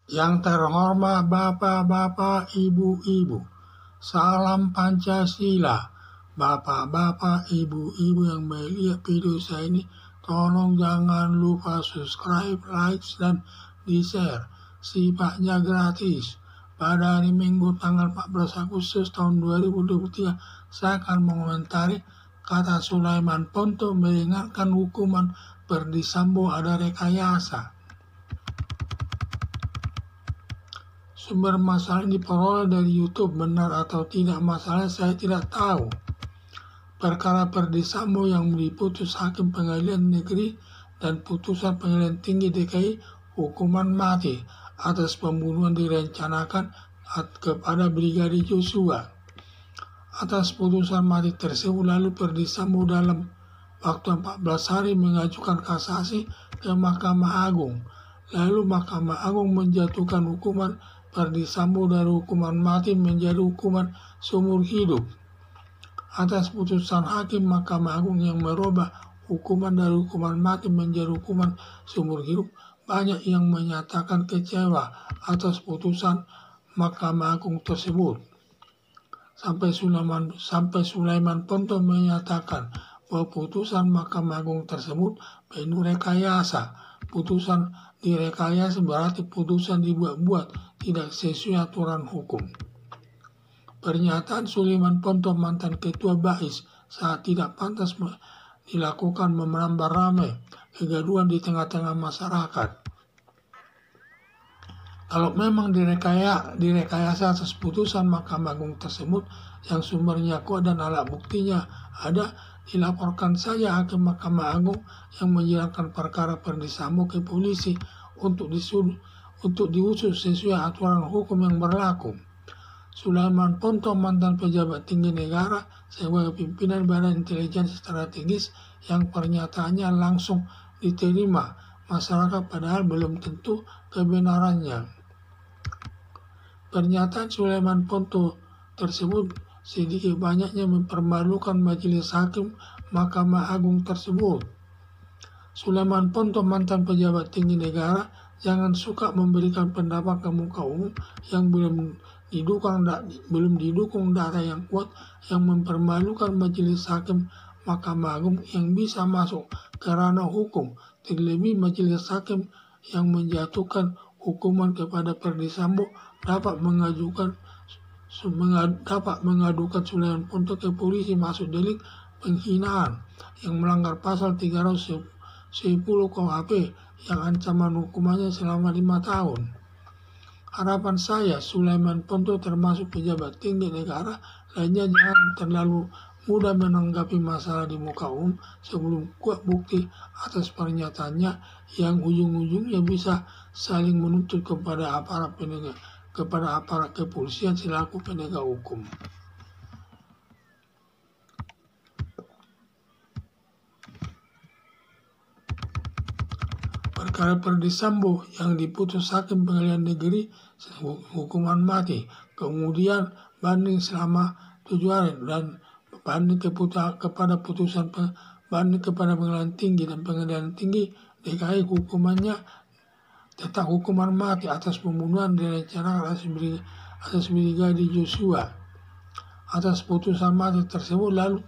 Yang terhormat Bapak-Bapak, Ibu-Ibu, salam Pancasila. Bapak-bapak, Ibu-Ibu yang melihat video saya ini, tolong jangan lupa subscribe, like, dan di-share. Sifatnya gratis. Pada hari Minggu tanggal 14 Agustus tahun 2023, saya akan mengomentari kata Sulaiman Ponto meringankan hukuman Verdi Sambo ada rekayasa. Sumber masalah diperoleh dari YouTube, benar atau tidak masalah saya tidak tahu. Perkara Verdi Sambo yang diputus Hakim Pengadilan Negeri dan putusan Pengadilan Tinggi DKI hukuman mati atas pembunuhan direncanakan kepada Brigadir Joshua. Atas putusan mati tersebut lalu Verdi Sambo dalam waktu 14 hari mengajukan kasasi ke Mahkamah Agung. Lalu Mahkamah Agung menjatuhkan hukuman Verdi Sambo dari hukuman mati menjadi hukuman seumur hidup. Atas putusan hakim Mahkamah Agung yang merubah hukuman dari hukuman mati menjadi hukuman seumur hidup, banyak yang menyatakan kecewa atas putusan Mahkamah Agung tersebut. Sampai Sulaiman Ponto menyatakan bahwa putusan Mahkamah Agung tersebut penuh rekayasa. Putusan direkayasa berarti putusan dibuat-buat, tidak sesuai aturan hukum. Pernyataan Sulaiman Ponto mantan ketua BAIS saat tidak pantas dilakukan menambah ramai kegaduhan di tengah-tengah masyarakat. Kalau memang direkayasa atas putusan Mahkamah Agung tersebut yang sumbernya kuat dan alat buktinya ada, dilaporkan saja Hakim Mahkamah Agung yang menjalankan perkara Verdi Sambo ke polisi untuk diusut sesuai aturan hukum yang berlaku. Sulaiman Ponto mantan pejabat tinggi negara sebagai pimpinan Badan Intelijen Strategis yang pernyataannya langsung diterima masyarakat padahal belum tentu kebenarannya. Pernyataan Sulaiman Ponto tersebut sedikit banyaknya mempermalukan majelis hakim Mahkamah Agung tersebut. Sulaiman Ponto mantan pejabat tinggi negara jangan suka memberikan pendapat ke muka umum yang belum didukung data yang kuat yang mempermalukan majelis hakim Mahkamah Agung yang bisa masuk ke ranah hukum, terlebih majelis hakim yang menjatuhkan hukuman kepada Verdi Sambo dapat mengadukan Sulaiman Ponto ke polisi masuk delik penghinaan yang melanggar pasal 310 KUHP yang ancaman hukumannya selama 5 tahun. Harapan saya Sulaiman Ponto termasuk pejabat tinggi negara lainnya jangan terlalu mudah menanggapi masalah di muka umum sebelum kuat bukti atas pernyataannya yang ujung-ujungnya bisa saling menuntut kepada aparat kepolisian selaku penegak hukum. Perkara Verdi Sambo yang diputus Hakim Pengadilan Negeri hukuman mati, kemudian banding selama 7 hari dan banding kepada putusan banding kepada Pengadilan Tinggi dan Pengadilan Tinggi DKI hukumannya tetap hukuman mati atas pembunuhan direncanakan atas Brigadir Joshua. Atas putusan mati tersebut lalu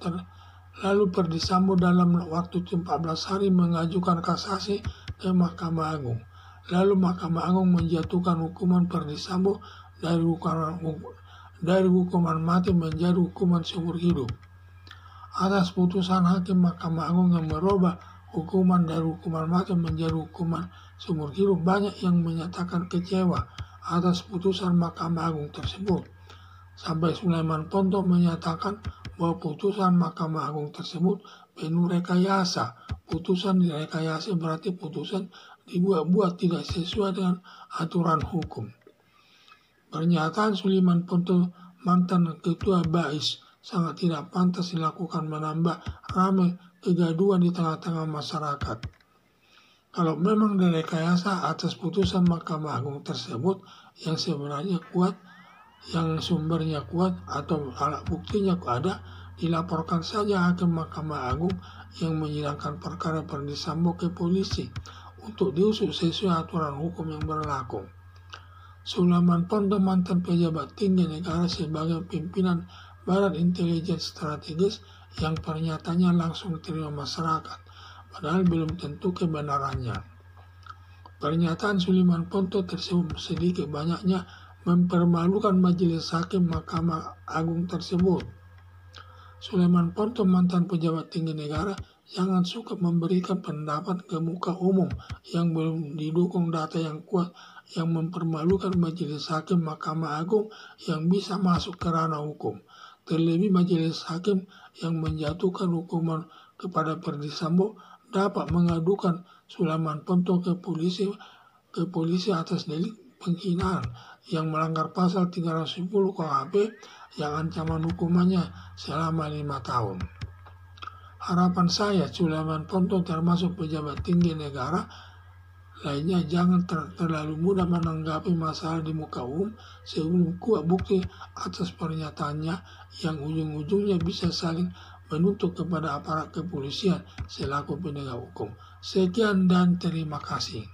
Verdi Sambo dalam waktu 14 hari mengajukan kasasi ke Mahkamah Agung. Lalu Mahkamah Agung menjatuhkan hukuman Verdi Sambo dari hukuman mati menjadi hukuman seumur hidup. Atas putusan Hakim Mahkamah Agung yang merubah hukuman dari hukuman mati menjadi hukuman seumur hidup, banyak yang menyatakan kecewa atas putusan Mahkamah Agung tersebut. Sampai Sulaiman Ponto menyatakan bahwa putusan Mahkamah Agung tersebut penuh rekayasa. Putusan direkayasa berarti putusan dibuat-buat, tidak sesuai dengan aturan hukum. Pernyataan Sulaiman Ponto mantan ketua BAIS sangat tidak pantas dilakukan menambah ramai kegaduhan di tengah-tengah masyarakat. Kalau memang direkayasa atas putusan Mahkamah Agung tersebut yang sebenarnya kuat, yang sumbernya kuat atau alat buktinya ada, dilaporkan saja Hakim Mahkamah Agung yang menyidangkan perkara Verdi Sambo ke polisi untuk diusut sesuai aturan hukum yang berlaku. Sulaiman Ponto, mantan pejabat tinggi negara sebagai pimpinan Badan Intelijen Strategis yang pernyataannya langsung diterima masyarakat, padahal belum tentu kebenarannya. Pernyataan Sulaiman Ponto tersebut sedikit banyaknya mempermalukan Majelis Hakim Mahkamah Agung tersebut. Sulaiman Ponto, mantan pejabat tinggi negara, jangan suka memberikan pendapat ke muka umum yang belum didukung data yang kuat yang mempermalukan Majelis Hakim Mahkamah Agung yang bisa masuk ke ranah hukum. Terlebih Majelis Hakim yang menjatuhkan hukuman kepada Ferdy Sambo dapat mengadukan Sulaiman Ponto ke polisi atas delik penghinaan yang melanggar pasal 310 KUHP yang ancaman hukumannya selama 5 tahun. Harapan saya Sulaiman Ponto termasuk pejabat tinggi negara lainnya jangan terlalu mudah menanggapi masalah di muka umum sebelum kuat bukti atas pernyataannya yang ujung-ujungnya bisa saling menuntut kepada aparat kepolisian selaku penegak hukum. Sekian dan terima kasih.